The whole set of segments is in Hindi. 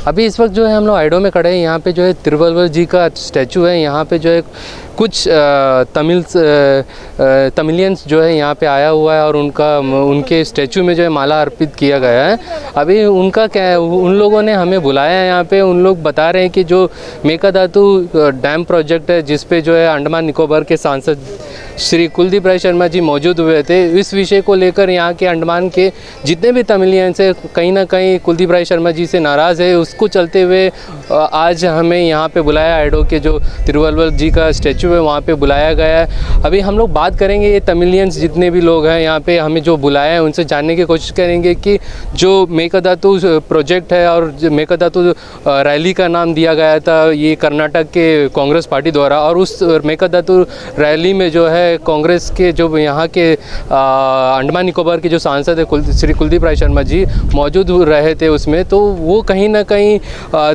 अभी इस वक्त जो है हम लोग आइडो में खड़े हैं। यहाँ पे जो है तिरुवल्लुवर जी का स्टैचू है। यहाँ पे जो है कुछ तमिलियंस जो है यहाँ पे आया हुआ है और उनके स्टैचू में जो है माला अर्पित किया गया है। अभी उनका क्या, उन लोगों ने हमें बुलाया है यहाँ पे। उन लोग बता रहे हैं कि जो मेकादातु डैम प्रोजेक्ट है, जिस पे जो है अंडमान निकोबार के सांसद श्री कुलदीप राय शर्मा जी मौजूद हुए थे, इस विषय को लेकर यहाँ के अंडमान के जितने भी तमिलियंस है कहीं ना कहीं कुलदीप राय शर्मा जी से नाराज़ है। उसको चलते हुए आज हमें यहाँ पे बुलाया, आइडो के जो तिरुवल्लुवर जी का स्टैचू है वहाँ पे बुलाया गया है। अभी हम लोग बात करेंगे, ये तमिलियंस जितने भी लोग हैं यहाँ पे हमें जो बुलाया है उनसे जानने की कोशिश करेंगे कि जो मेकादातु प्रोजेक्ट है और मेकादातु रैली का नाम दिया गया था ये कर्नाटक के कांग्रेस पार्टी द्वारा, और उस मेकादातु रैली में जो है कांग्रेस के जो यहाँ के अंडमान निकोबार के जो सांसद है श्री कुलदीप राय शर्मा जी मौजूद रहे थे उसमें। तो वो कहीं ना कहीं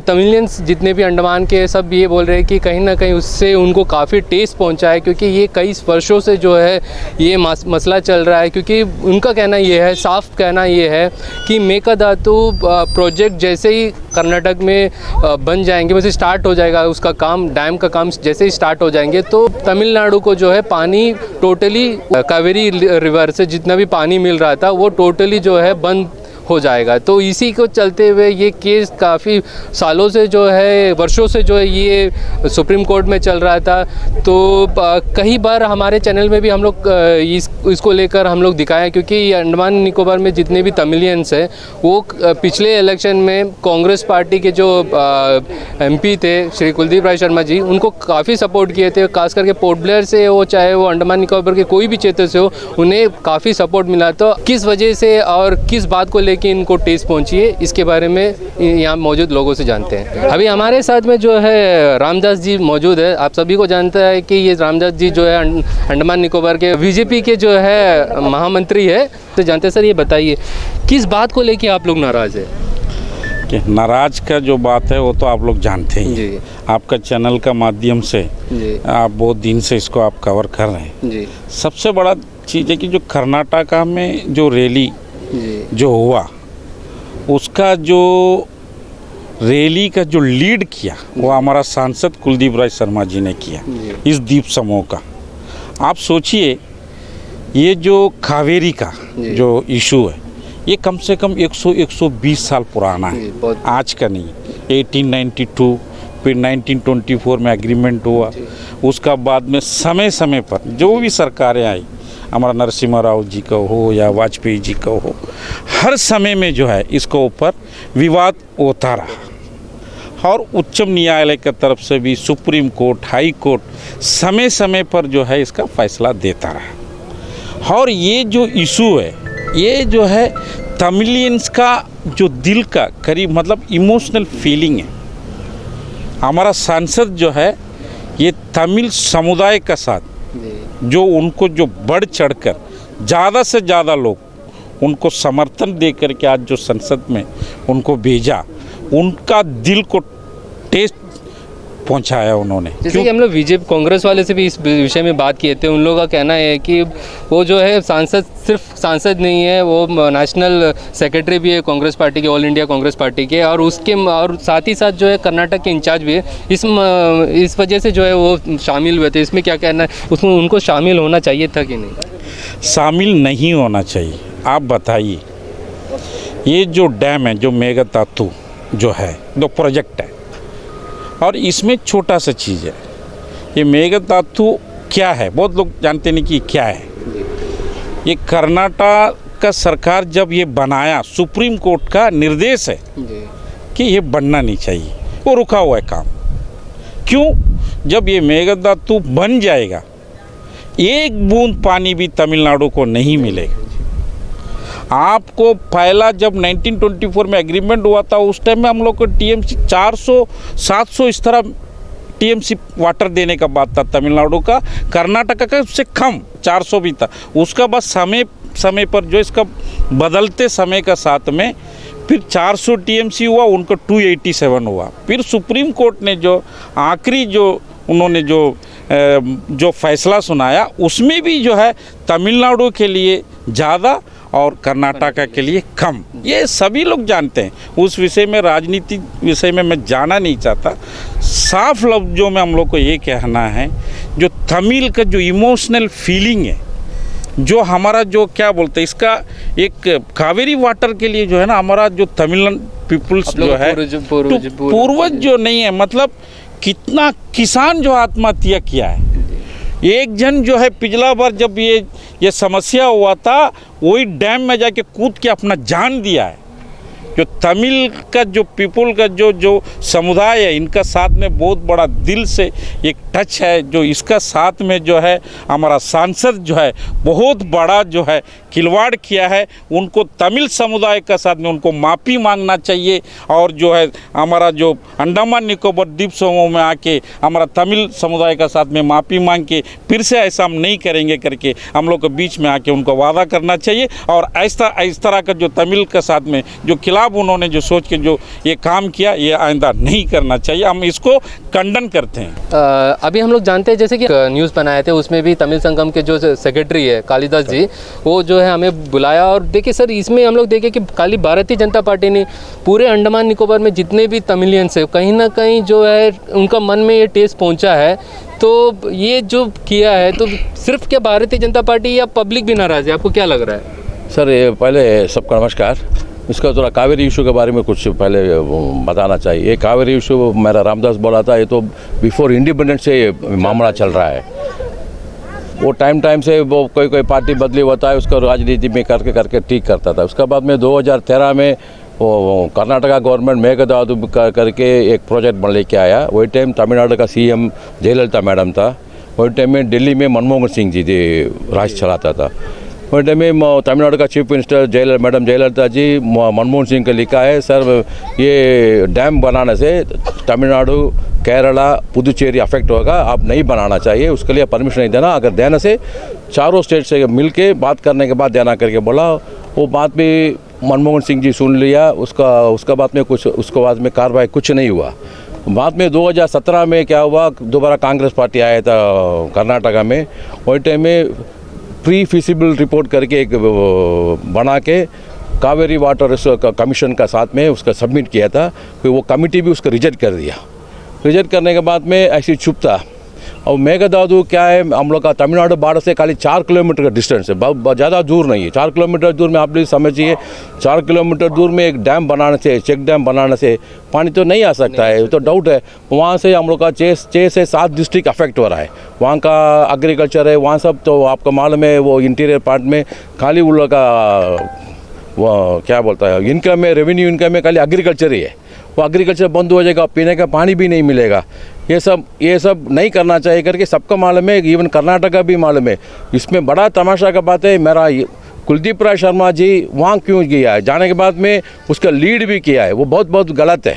तमिलियंस जितने भी अंडमान के सब ये बोल रहे हैं कि कहीं ना कहीं उससे उनको काफ़ी ठेस पहुंचा है, क्योंकि ये कई वर्षों से जो है ये मसला चल रहा है। क्योंकि उनका कहना ये है, साफ कहना ये है कि मेकादातु प्रोजेक्ट जैसे ही कर्नाटक में बन जाएंगे, वैसे स्टार्ट हो जाएगा उसका काम, डैम का काम जैसे ही स्टार्ट हो जाएंगे तो तमिलनाडु को जो है पानी टोटली कावेरी रिवर से जितना भी पानी मिल रहा था वो टोटली जो है बंद हो जाएगा। तो इसी को चलते हुए ये केस काफ़ी सालों से जो है, वर्षों से जो है ये सुप्रीम कोर्ट में चल रहा था। तो कई बार हमारे चैनल में भी हम लोग इसको लेकर हम लोग दिखाएं, क्योंकि अंडमान निकोबार में जितने भी तमिलियंस हैं वो पिछले इलेक्शन में कांग्रेस पार्टी के जो MP थे श्री कुलदीप राय शर्मा जी, उनको काफ़ी सपोर्ट किए थे। खास करके पोर्ट ब्लेयर से हो, चाहे वो अंडमान निकोबार के कोई भी क्षेत्र से हो, उन्हें काफ़ी सपोर्ट मिला। तो किस वजह से और किस बात को कि इनको ठेस पहुंची है, इसके बारे में यहाँ मौजूद लोगों से जानते हैं। अभी हमारे साथ में जो है रामदास जी मौजूद है। आप सभी को जानता है कि ये रामदास जी जो है अंडमान निकोबार के बीजेपी के जो है महामंत्री है। तो जानते हैं सर, ये बताइए किस बात को लेके आप लोग नाराज़ है? नाराज का जो बात है वो तो आप लोग जानते हैं जी। आपका चैनल का माध्यम से आप बहुत दिन से इसको आप कवर कर रहे हैं जी। सबसे बड़ा चीज़ है कि जो कर्नाटक में जो रैली जो हुआ, उसका जो रैली का जो लीड किया वो हमारा सांसद कुलदीप राय शर्मा जी ने किया इस द्वीप समूह का। आप सोचिए, ये जो कावेरी का जो इशू है ये कम से कम 100-120 साल पुराना है, आज का नहीं। 1892 फिर 1924 में एग्रीमेंट हुआ। उसका बाद में समय समय पर जो भी सरकारें आई, हमारा नरसिम्हा राव जी का हो या वाजपेयी जी का हो, हर समय में जो है इसको ऊपर विवाद होता रहा। और उच्चतम न्यायालय की तरफ से भी सुप्रीम कोर्ट, हाई कोर्ट समय समय पर जो है इसका फैसला देता रहा। और ये जो इशू है ये जो है तमिलियंस का जो दिल का करीब मतलब इमोशनल फीलिंग है। हमारा सांसद जो है ये तमिल समुदाय का साथ जो उनको जो बढ़ चढ़कर ज़्यादा से ज़्यादा लोग उनको समर्थन दे करके आज जो संसद में उनको भेजा, उनका दिल को टेस्ट पहुंचाया उन्होंने। जैसे कि हम लोग बीजेपी कांग्रेस वाले से भी इस विषय में बात किए थे, उन लोगों का कहना है कि वो जो है सांसद सिर्फ सांसद नहीं है, वो नेशनल सेक्रेटरी भी है कांग्रेस पार्टी के, ऑल इंडिया कांग्रेस पार्टी के, और साथ ही साथ जो है कर्नाटक के इंचार्ज भी है। इस वजह से जो है वो शामिल हुए थे। इसमें क्या कहना है, उसमें उनको शामिल होना चाहिए था कि नहीं? शामिल नहीं होना चाहिए। आप बताइए, ये जो डैम है, जो मेकादातु जो है, जो प्रोजेक्ट है, और इसमें छोटा सा चीज़ है, ये मेकादातु क्या है बहुत लोग जानते नहीं कि क्या है। ये कर्नाटक का सरकार जब ये बनाया, सुप्रीम कोर्ट का निर्देश है कि ये बनना नहीं चाहिए, वो रुका हुआ है काम। क्यों? जब ये मेकादातु बन जाएगा एक बूंद पानी भी तमिलनाडु को नहीं मिलेगा। आपको पहला जब 1924 में एग्रीमेंट हुआ था उस टाइम में हम लोग को TMC 400-700 इस तरह TMC वाटर देने का बात था तमिलनाडु का। कर्नाटक का उससे कम 400 भी था। उसका बाद समय समय पर जो इसका बदलते समय का साथ में फिर 400 TMC हुआ, उनका 287 हुआ। फिर सुप्रीम कोर्ट ने जो आखिरी जो उन्होंने जो फैसला सुनाया उसमें भी जो है तमिलनाडु के लिए ज़्यादा और कर्नाटका के लिए कम, ये सभी लोग जानते हैं। उस विषय में, राजनीतिक विषय में मैं जाना नहीं चाहता। साफ लफ्ज़ों में हम लोग को ये कहना है, जो तमिल का जो इमोशनल फीलिंग है, जो हमारा जो क्या बोलते हैं, इसका एक कावेरी वाटर के लिए जो है ना, हमारा जो तमिल पीपुल्स जो है, पूर्वज जो नहीं है, मतलब कितना किसान जो आत्महत्या किया है। एक जन जो है पिछला बार जब ये समस्या हुआ था, वही डैम में जाके कूद के अपना जान दिया है। जो तमिल का जो पीपल का जो समुदाय है, इनका साथ में बहुत बड़ा दिल से एक टच है। जो इसका साथ में जो है हमारा सांसद जो है बहुत बड़ा जो है खिलवाड़ किया है, उनको तमिल समुदाय का साथ में उनको माफ़ी मांगना चाहिए। और जो है हमारा जो अंडमान निकोबार द्वीप समूह में आके हमारा तमिल समुदाय का साथ में माफ़ी मांग के फिर से ऐसा हम नहीं करेंगे करके हम लोग के बीच में आके उनको वादा करना चाहिए। और इस तरह का जो तमिल के साथ में जो खिलाफ उन्होंने जो सोच के जो ये काम किया, ये आइंदा नहीं करना चाहिए। हम इसको खंडन करते हैं। अभी हम लोग जानते हैं, जैसे कि न्यूज़ बनाए थे, उसमें भी तमिल संगम के जो सेक्रेटरी है कालिदास जी, वो जो है हमें बुलाया। और देखिए सर, इसमें हम लोग देखें कि खाली भारतीय जनता पार्टी ने पूरे अंडमान निकोबार में जितने भी तमिलियंस है, कहीं ना कहीं जो है उनका मन में ये टेस्ट पहुंचा है। तो ये जो किया है, तो सिर्फ क्या भारतीय जनता पार्टी या पब्लिक भी नाराज़ है? आपको क्या लग रहा है? सर, ये पहले सबका नमस्कार। इसका थोड़ा कावेरी इशू के बारे में कुछ पहले बताना चाहिए। ये कावेरी इशू मेरा रामदास बोला था, ये तो बिफोर इंडिपेंडेंस से मामला चल रहा है। वो टाइम से वो कोई पार्टी बदली होता है, उसका राजनीति में करके ठीक करता था। उसके बाद में 2013 में वो कर्नाटका गवर्नमेंट मेघदातु करके एक प्रोजेक्ट बन लेके आया। वही टाइम तमिलनाडु का CM जयललिता मैडम था। वही टाइम में दिल्ली में मनमोहन सिंह जी राज चलाता था। वही टाइम में तमिलनाडु का चीफ मिनिस्टर मैडम जयललिता जी मनमोहन सिंह को लिखा है, सर ये डैम बनाने से तमिलनाडु, केरला, पुदुचेरी अफेक्ट होगा, आप नहीं बनाना चाहिए, उसके लिए परमिशन नहीं देना। अगर देने से चारों स्टेट से मिल के बात करने के बाद देना करके बोला। वो बात भी मनमोहन सिंह जी सुन लिया। उसका बाद में कुछ उसके बाद में कार्रवाई कुछ नहीं हुआ। बाद में 2017 में क्या हुआ, दोबारा कांग्रेस पार्टी आया था कर्नाटका में। वही टाइम में प्री फिजिबल रिपोर्ट करके एक बना के कावेरी वाटर कमीशन का साथ में उसका सबमिट किया था। फिर वो कमेटी भी उसको रिजेक्ट कर दिया। रिजेक्ट करने के बाद में ऐसी चुप था। और मेघदातु क्या है, हम लोग का तमिलनाडु बॉर्डर से खाली 4 किलोमीटर का डिस्टेंस है, बहुत ज़्यादा दूर नहीं है। 4 किलोमीटर दूर में आप भी समझिए, 4 किलोमीटर दूर में एक डैम बनाने से, चेक डैम बनाने से पानी तो नहीं आ सकता है, तो डाउट है। वहाँ से हम लोग का 6 से 7 डिस्ट्रिक्ट अफेक्ट हो रहा है। वहाँ का एग्रीकल्चर है, वहाँ सब तो आपको मालूम है। वो इंटीरियर पार्ट में खाली उन लोग का वो क्या बोलता है, इनकम है, रेवेन्यू इनकम में खाली एग्रीकल्चर ही है। वो एग्रीकल्चर बंद हो जाएगा, पीने का पानी भी नहीं मिलेगा। ये सब नहीं करना चाहिए करके सबको मालूम है, इवन कर्नाटका भी मालूम है। इसमें बड़ा तमाशा का बात है, मेरा कुलदीप राय शर्मा जी वहाँ क्यों गया है, जाने के बाद में उसका लीड भी किया है, वो बहुत गलत है।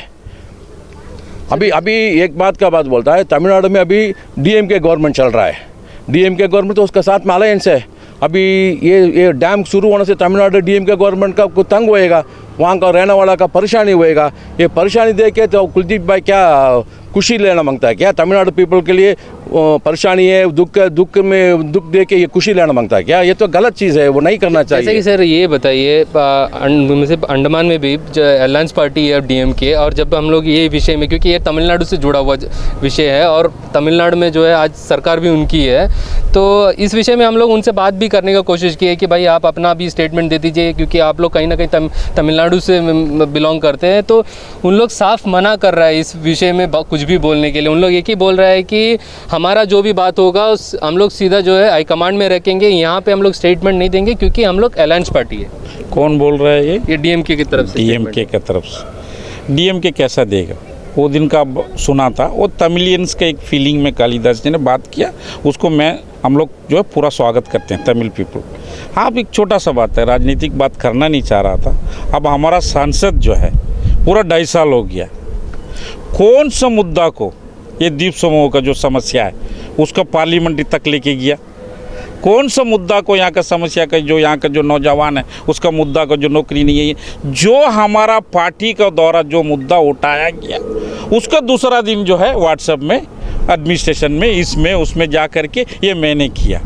अभी एक बात बोलता है, तमिलनाडु में अभी DMK गवर्नमेंट चल रहा है। DMK गवर्नमेंट तो उसके साथ में अलायंस है। अभी ये डैम शुरू होने से तमिलनाडु DMK गवर्नमेंट का कुछ तंग होएगा, वहाँ का रहने वाला का परेशानी होएगा। ये परेशानी देख के तो कुलदीप भाई क्या खुशी लेना मांगता है क्या? तमिलनाडु पीपल के लिए परेशानी है, दुख में दुख दे के ये खुशी लेना मांगता है क्या? ये तो गलत चीज़ है, वो नहीं करना चाहिए। जैसे कि सर ये बताइए, अंडमान में भी अलायंस पार्टी है DMK, और जब हम लोग ये विषय में, क्योंकि ये तमिलनाडु से जुड़ा हुआ विषय है और तमिलनाडु में जो है आज सरकार भी उनकी है, तो इस विषय में हम लोग उनसे बात भी करने का कोशिश की है कि भाई आप अपना भी स्टेटमेंट दे दीजिए, क्योंकि आप लोग कहीं ना कहीं तमिलनाडु से बिलोंग करते हैं। तो उन लोग साफ मना कर रहा है इस विषय में कुछ भी बोलने के लिए। उन लोग एक ही बोल रहा है कि हमारा जो भी बात होगा हम लोग सीधा जो है हाईकमांड में रखेंगे, यहाँ पे हम लोग स्टेटमेंट नहीं देंगे, क्योंकि हम लोग अलायंस पार्टी है। कौन बोल रहा है ये DMK की तरफ से। DMK की तरफ से। DMK कैसा देगा? वो दिन का सुना था, वो तमिलियंस के एक फीलिंग में कालिदास जी ने बात किया, उसको हम लोग जो है पूरा स्वागत करते हैं तमिल पीपल। हाँ, अब एक छोटा सा बात है, राजनीतिक बात करना नहीं चाह रहा था। अब हमारा सांसद जो है पूरा 2.5 साल हो गया, कौन सा मुद्दा को, ये द्वीप समूह का जो समस्या है उसका पार्लियामेंट तक लेके गया? कौन सा मुद्दा को, यहाँ का समस्या का, जो यहाँ का जो नौजवान है उसका मुद्दा का, जो नौकरी नहीं है, जो हमारा पार्टी का द्वारा जो मुद्दा उठाया गया, उसका दूसरा दिन जो है व्हाट्सएप में एडमिनिस्ट्रेशन में इसमें उसमें जा कर के ये मैंने किया।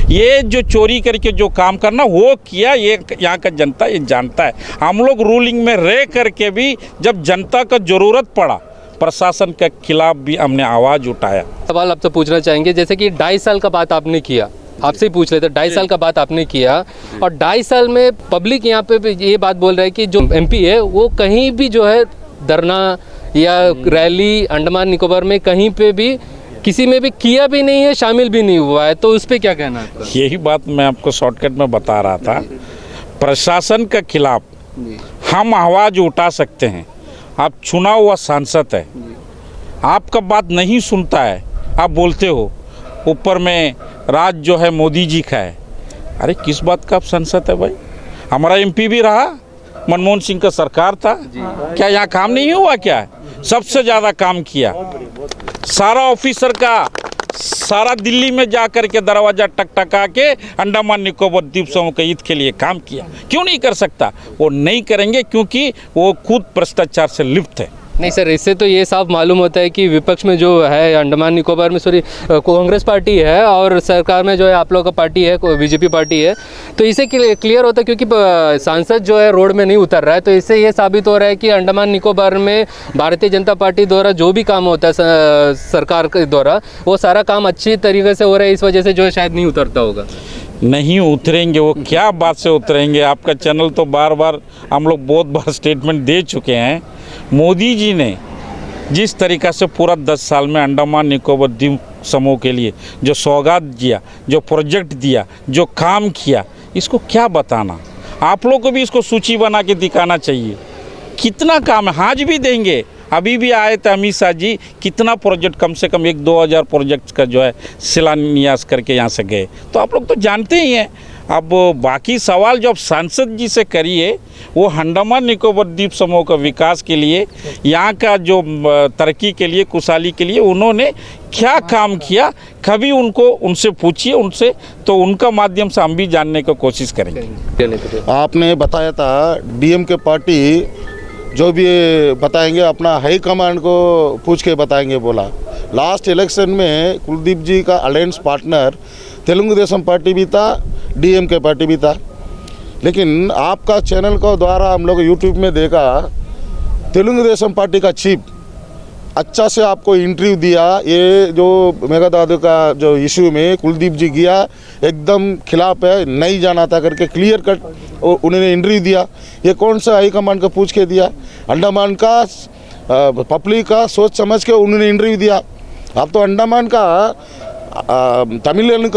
ये जो चोरी करके जो काम करना वो किया, ये यहाँ का जनता ये जानता है। हम लोग रूलिंग में रह करके भी जब जनता का ज़रूरत पड़ा प्रशासन के खिलाफ भी हमने आवाज़ उठाया। सवाल आपसे पूछना चाहेंगे, जैसे कि 2.5 साल का बात आपने किया, आपसे ही पूछ रहे थे, 2.5 साल का बात आपने किया और 2.5 साल में पब्लिक यहाँ पे ये बात बोल रहा है कि जो MP है वो कहीं भी जो है धरना या रैली अंडमान निकोबार में कहीं पे भी किसी में भी किया भी नहीं है, शामिल भी नहीं हुआ है, तो उस पर क्या कहना है आपका? यही बात मैं आपको शॉर्टकट में बता रहा था। प्रशासन के खिलाफ हम आवाज़ उठा सकते हैं। आप चुना हुआ सांसद है, आपका बात नहीं सुनता है, आप बोलते हो ऊपर में राज जो है मोदी जी का है। अरे किस बात का आप सांसद है भाई? हमारा MP भी रहा, मनमोहन सिंह का सरकार था, क्या यहाँ काम नहीं हुआ? क्या सबसे ज़्यादा काम किया, सारा ऑफिसर का सारा दिल्ली में जा कर के दरवाज़ा टकटका के अंडमान निकोबार द्वीप समूह के हित के लिए काम किया। क्यों नहीं कर सकता? वो नहीं करेंगे क्योंकि वो खुद भ्रष्टाचार से लिप्त है। नहीं सर, इससे तो ये साफ मालूम होता है कि विपक्ष में जो है अंडमान निकोबार में कांग्रेस पार्टी है और सरकार में जो है आप लोगों का पार्टी है, BJP पार्टी है, तो इसे क्लियर होता है क्योंकि सांसद जो है रोड में नहीं उतर रहा है, तो इससे ये साबित हो रहा है कि अंडमान निकोबार में भारतीय जनता पार्टी द्वारा जो भी काम होता है सरकार के द्वारा वो सारा काम अच्छी तरीके से हो रहा है, इस वजह से जो है शायद नहीं उतरता होगा। नहीं उतरेंगे, वो क्या बात से उतरेंगे? आपका चैनल तो बार बार हम लोग बहुत बार स्टेटमेंट दे चुके हैं। मोदी जी ने जिस तरीक़ा से पूरा 10 साल में अंडमान निकोबार द्वीप समूह के लिए जो सौगात दिया, जो प्रोजेक्ट दिया, जो काम किया, इसको क्या बताना? आप लोग को भी इसको सूची बना के दिखाना चाहिए। कितना काम है, आज भी देंगे। अभी भी आए थे अमित शाह जी, कितना प्रोजेक्ट, कम से कम 1-2 हज़ार प्रोजेक्ट का जो है शिलान्यास करके यहाँ से गए, तो आप लोग तो जानते ही हैं। अब बाकी सवाल जो आप सांसद जी से करिए, वो अंडमान निकोबार द्वीप समूह का विकास के लिए, यहाँ का जो तरक्की के लिए, खुशहाली के लिए उन्होंने क्या काम किया, कभी उनसे पूछिए, उनसे तो उनका माध्यम से हम भी जानने की कोशिश करेंगे। आपने बताया था DMK पार्टी जो भी बताएंगे अपना हाई कमांड को पूछ के बताएंगे बोला। लास्ट इलेक्शन में कुलदीप जी का alliance partner Telugu Desam party भी था, DMK पार्टी भी था, लेकिन आपका चैनल को द्वारा हम लोग YouTube में देखा, तेलुगु देशम पार्टी का चीफ अच्छा से आपको इंटरव्यू दिया। ये जो मेघादादु का जो इशू में कुलदीप जी गया एकदम खिलाफ है, नहीं जाना था करके क्लियर कट उन्होंने इंटरव्यू दिया। ये कौन सा हाई कमांड का पूछ के दिया? अंडमान का पब्लिक का सोच समझ के उन्होंने इंटरव्यू दिया। अब तो अंडमान का तमिलियन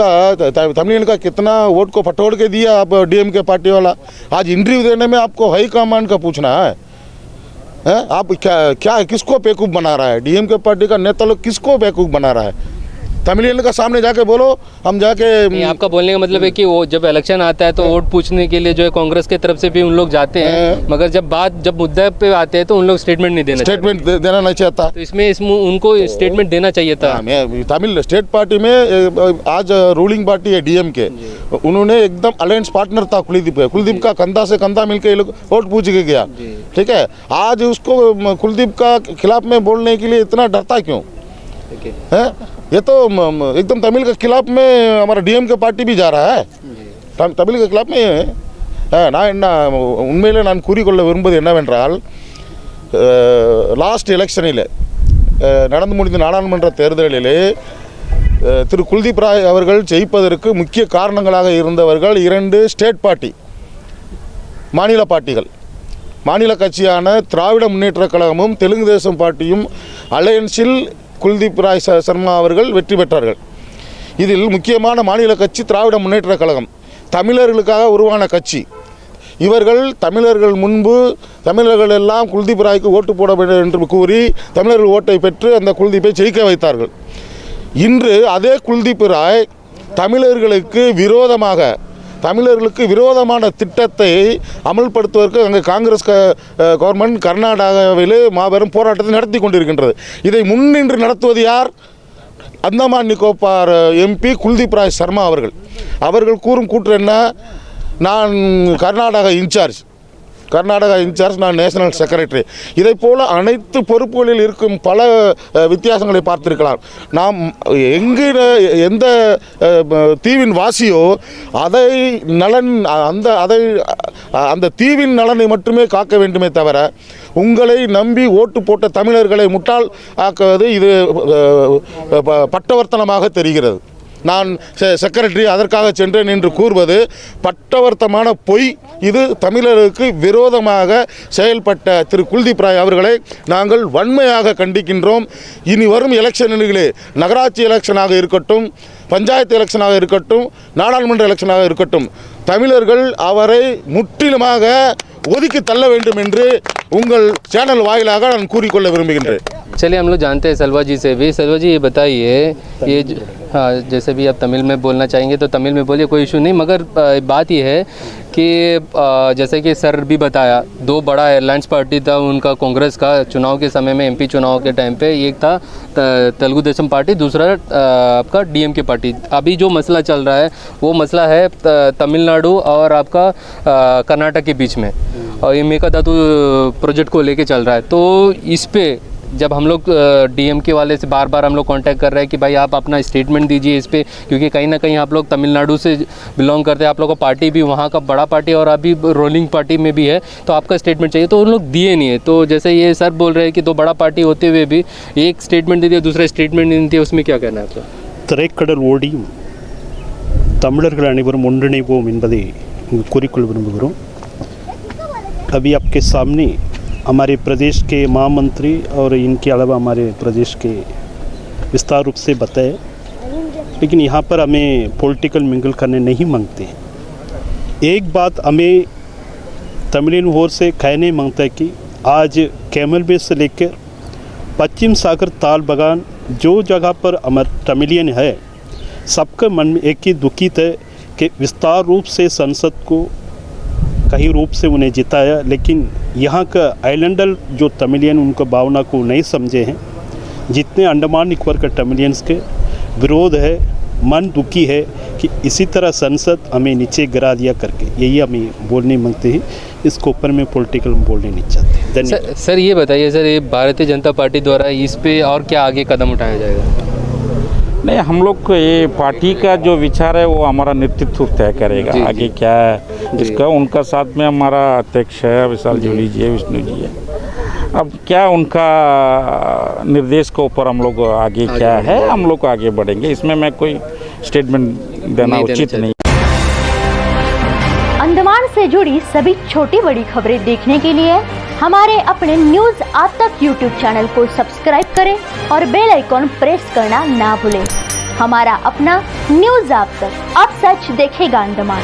का कितना वोट को फटोड़ के दिया आप DMK पार्टी वाला। आज इंटरव्यू देने में आपको हाई कमांड का पूछना है? आप क्या किसको बेवकूफ़ बना रहा है? DMK पार्टी का नेता लोग किसको बेवकूफ़ बना रहा है? तमिलियन का सामने जाके बोलो, हम जाके। आपका बोलने का मतलब है कि वो जब इलेक्शन आता है तो वोट पूछने के लिए जो है कांग्रेस की तरफ से भी उन लोग जाते हैं, मगर जब मुद्दे पे आते हैं तो उन लोग स्टेटमेंट नहीं देना नहीं चाहता। तो इसमें उनको स्टेटमेंट देना चाहिए था। तमिल स्टेट पार्टी में आज रूलिंग पार्टी है DMK, उन्होंने एकदम अलायंस पार्टनर था कुलदीप का, कंधा से कंधा मिलकर ये लोग वोट पूछ के गया। ठीक है, आज उसको कुलदीप का खिलाफ में बोलने के लिए इतना डरता क्यों है? ये तो एकदम तमिल के खिलाफ में हमारा DMK पार्टी भी जा रहा है, तमिल के खिलाफ में। உண்மையிலே நான் கூறிக்கொள்ள விரும்புவது என்னவென்றால், லாஸ்ட் எலெக்ஷனில் நடந்து முடிந்த நாடாளுமன்ற தேர்தலிலே திரு குல்தீப் ராய் அவர்கள் ஜெயிப்பதற்கு முக்கிய காரணங்களாக இருந்தவர்கள் 2 ஸ்டேட் பார்ட்டி, மாநில பார்ட்டிகள். மாநில கட்சியான திராவிட முன்னேற்றக் கழகமும் தெலுங்கு தேசம் பார்ட்டியும் அலையன்ஸில் குல்தீப் ராய் சர்மா அவர்கள் வெற்றி பெற்றார்கள். இதில் முக்கியமான மாநில கட்சி திராவிட முன்னேற்றக் கழகம், தமிழர்களுக்காக உருவான கட்சி. இவர்கள் தமிழர்கள் முன்பு தமிழர்கள் எல்லாம் குல்தீப் ராய்க்கு ஓட்டு போட வேண்டும் என்று கூறி தமிழர்கள் ஓட்டை பெற்று அந்த குல்தீப்பை ஜெயிக்க வைத்தார்கள். இன்று அதே குல்தீப் ராய் தமிழர்களுக்கு விரோதமான திட்டத்தை அமல்படுத்துவதற்கு அங்கே காங்கிரஸ் கவர்மெண்ட் கர்நாடகாவிலே மாபெரும் போராட்டத்தை நடத்தி கொண்டிருக்கின்றது. இதை முன்னின்று நடத்துவது யார்? அந்தமான் நிக்கோபார் MP குல்தீப் ராய் சர்மா அவர்கள் கூறும் கூற்று என்ன? நான் கர்நாடகா இன்சார்ஜ், கர்நாடகா இன்சார்ஜ், நான் நேஷனல் செக்ரட்டரி. இதை போல அனைத்து பொறுப்புகளில் இருக்கும் பல வித்தியாசங்களை பார்த்திருக்கலாம். நாம் எங்கு எந்த தீவின் வாசியோ அதை நலன் அந்த தீவின் நலனை மட்டுமே காக்க வேண்டுமே தவிர உங்களை நம்பி ஓட்டு போட்ட தமிழர்களை முட்டாள் ஆக்குவது இது பட்டவர்த்தனமாக தெரிகிறது. நான் செக்ரட்டரி அதற்காக சென்றேன் என்று கூறுவது பட்டவர்த்தமான பொய். இது தமிழருக்கு விரோதமாக செயல்பட்ட திரு குல்தீப் ராய் அவர்களை நாங்கள் வன்மையாக கண்டிக்கின்றோம். இனி வரும் எலெக்ஷன்களிலே நகராட்சி எலெக்ஷனாக இருக்கட்டும், பஞ்சாயத்து எலெக்ஷனாக இருக்கட்டும், நாடாளுமன்ற எலெக்ஷனாக இருக்கட்டும், தமிழர்கள் அவரை முற்றிலுமாக ஒதுக்கி தள்ள வேண்டும் என்று உங்கள் சேனல் வாயிலாக நான் கூறிக்கொள்ள விரும்புகின்றேன். चलिए हम लोग जानते हैं सलवा जी से भी. सलवा जी ये बताइए, ये हाँ जैसे भी आप तमिल में बोलना चाहेंगे तो तमिल में बोलिए, कोई इशू नहीं. मगर बात ये है कि जैसे कि सर भी बताया, दो बड़ा एयरलाइंस पार्टी था उनका कांग्रेस का चुनाव के समय में, एमपी चुनाव के टाइम पे. एक था तेलुगु देशम पार्टी, दूसरा आपका डीएमके पार्टी. अभी जो मसला चल रहा है वो मसला है तमिलनाडु और आपका कर्नाटक के बीच में, और ये मेकादातु प्रोजेक्ट को लेके चल रहा है. तो इस पे जब हम लोग डीएमके वाले से बार बार हम लोग कांटेक्ट कर रहे हैं कि भाई आप अपना स्टेटमेंट दीजिए इस पे, क्योंकि कहीं ना कहीं आप लोग तमिलनाडु से बिलोंग करते हैं, आप लोग का पार्टी भी वहाँ का बड़ा पार्टी और अभी रोलिंग पार्टी में भी है, तो आपका स्टेटमेंट चाहिए. तो उन लोग दिए नहीं है. तो जैसे ये सर बोल रहे हैं कि दो बड़ा पार्टी होते हुए भी एक स्टेटमेंट दे दिया, दूसरा स्टेटमेंट नहीं दिया, उसमें क्या कहना है आपका? திரைக்கடல் ஓடியும் தமிழர்கள் அனைவரும் ஒன்றிணைவோம் என்பதை கூறிக்கொள்ள விரும்புகிறோம். अभी आपके सामने हमारे प्रदेश के महामंत्री और इनके अलावा हमारे प्रदेश के विस्तार रूप से बताए, लेकिन यहाँ पर हमें पॉलिटिकल मिंगल करने नहीं मांगते हैं. एक बात हमें तमिलियन ओर से कहने मांगता है कि आज कैमल बेस से लेकर पश्चिम सागर ताल बगान जो जगह पर हमारे तमिलियन है, सबका मन में एक ही दुखित है कि विस्तार रूप से संसद को कई रूप से उन्हें जिताया, लेकिन यहाँ का आइलैंडर जो तमिलियन उनको भावना को नहीं समझे हैं. जितने अंडमान निकोबार के तमिलियंस के विरोध है, मन दुखी है कि इसी तरह संसद हमें नीचे गिरा दिया करके, यही हमें बोलने मांगते हैं. इसके ऊपर में पॉलिटिकल बोलने नहीं चाहते. धन्यवाद. सर ये बताइए सर, ये भारतीय जनता पार्टी द्वारा इस पे और क्या आगे कदम उठाया जाएगा? नहीं, हम लोग को ये पार्टी का जो विचार है वो हमारा नेतृत्व तय करेगा. जी, आगे क्या है इसका, उनका साथ में हमारा अध्यक्ष है विशाल जोली जी है, विष्णु जी है. अब क्या उनका निर्देश के ऊपर हम लोग आगे क्या है हम लोग आगे बढ़ेंगे. इसमें मैं कोई स्टेटमेंट देना उचित नहीं. अंडमान से जुड़ी सभी छोटी बड़ी खबरें देखने के लिए हमारे अपने न्यूज आज तक यूट्यूब चैनल को सब्सक्राइब करें और बेल आइकॉन प्रेस करना ना भूलें. हमारा अपना न्यूज आज तक, अब सच देखेगा अंडमान.